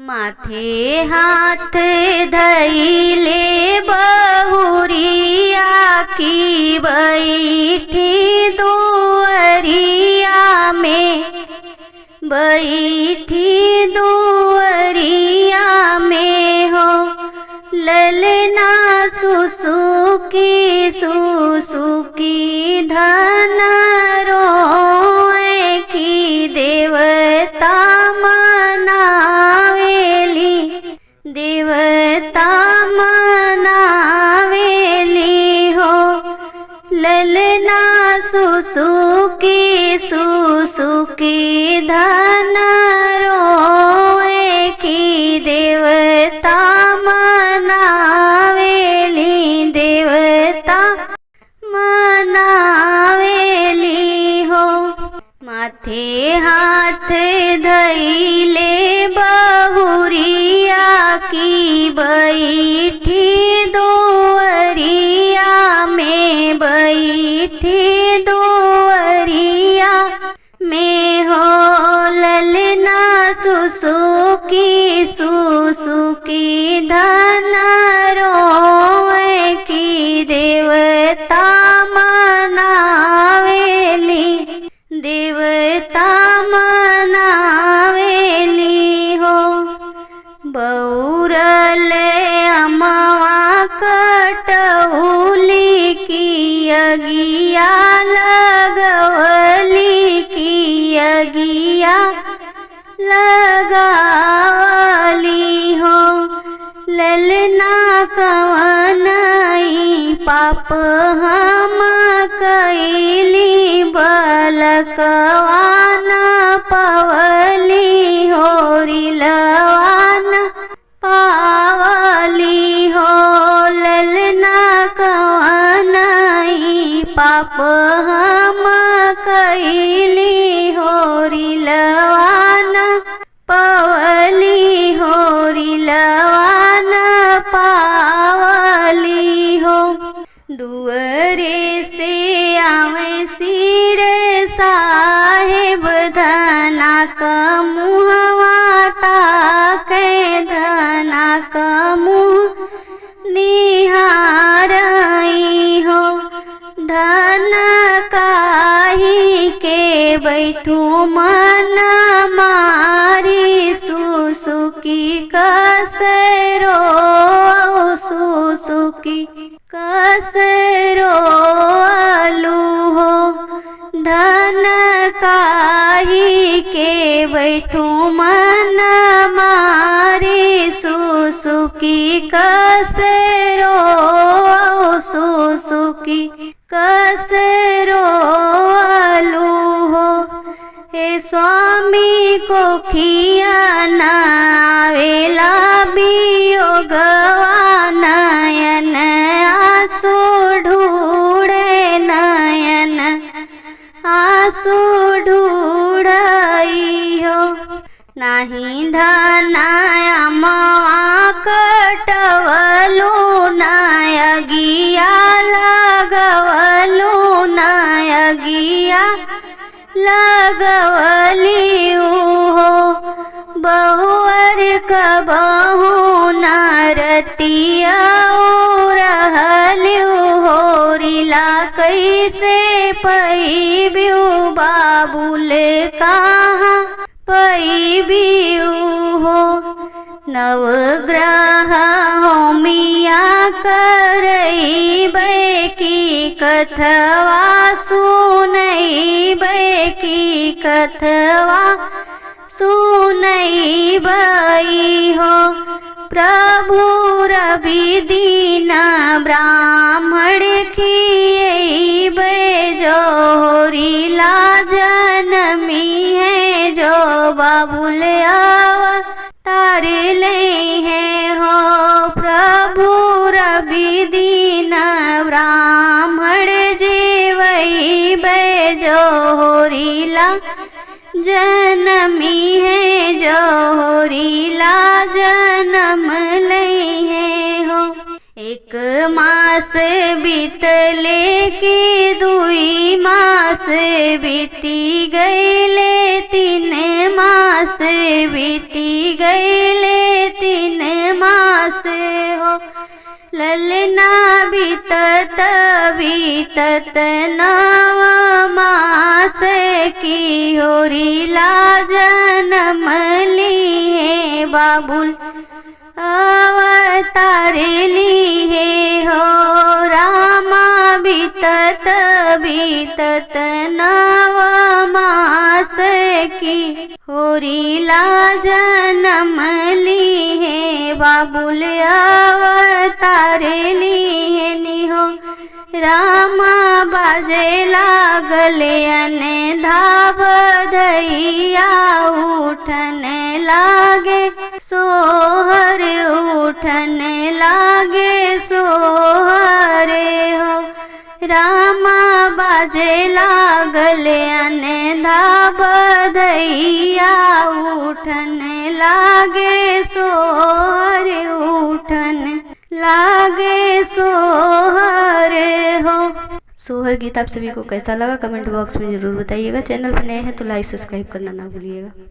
माथे हाथ धइले बहुरिया की बैठी दुअरिया में, बैठी दुअरिया में हो ललना सुसुकी सुसुकी धन रोए की देवता देवता मनावेली हो ललना सुसुकी सुसुकी धन रोए की देवता मनावेली, देवता मनावेली हो। माथे हाथ धइले बहुरिया की बैठी दुअरिया में, बैठी दुअरिया में हो ललना सुसुकी सुसुकी धन रोए की देवता मनावेली, देवता मनावेली हो। बौरल अमवा कटौली की अगिया लगवली की अगिया लगावली हो ललना कवनई पाप हम कैली बलकवान पवली होरी लवान पावली हो ललना कवनई पाप हम कैली होरी लवान पवली होरी लवान पावली हो। दुअरे से आवे सिर साहेब धना कमुहवा ताके धना कमुह निहारई हो धन काही के बैठू मन मारी सुसुकी कसरो सुसुकी कसरो आलू हो धन काही के बैठू मन मारी सुसुकी कसरो सुसुकी कसरो आलू हो। हे स्वामी को खिया नावेला वियोगवा नयन आंसू ढूढ़े नयन आंसू ढूढ़ई हो। नाही धनाया मवा कटवलू नयगिया लगवलू नयगिया लगवली हो बहुअर कबहू नरतिया रहल्यू होरिला कैसे पैब्यू बाबुल कहाँ पैब्यू हो। नवग्रह होमिया करई की कथवा सुनई की कथवा सुनई बई हो। प्रभु रवि दीन ब्राह्मण खियई जोहरीला जनमी है जो बाबुल अवतार ले है हो। प्रभु रवि दीन ब्राह्मण जीवई जोहरीला जनमी है जोहरीला जन्म लई है हो। एक मास बीतले की दुई मास बीती गईले, तीन मास बीती गईले, से हो। ललना बीतत बीतत नव मास की होरीला जन्म लिए बाबुल अवतार लिए हो। रामा बीतत बीतत नव मास की होरीला जन्म लिए बाबुल अवतार लिए निहो। रामा बाजे लागले अने धाव धैया उठन लागे सोहर उठन लागे सोहरे हो। रामा बाजे लागले अने धाव धैया उठन लागे सोहर उठन लागे सोहर हो। सोहर गीत आप सभी को कैसा लगा कमेंट बॉक्स में जरूर बताइएगा। चैनल पर नए हैं तो लाइक सब्सक्राइब करना ना भूलिएगा।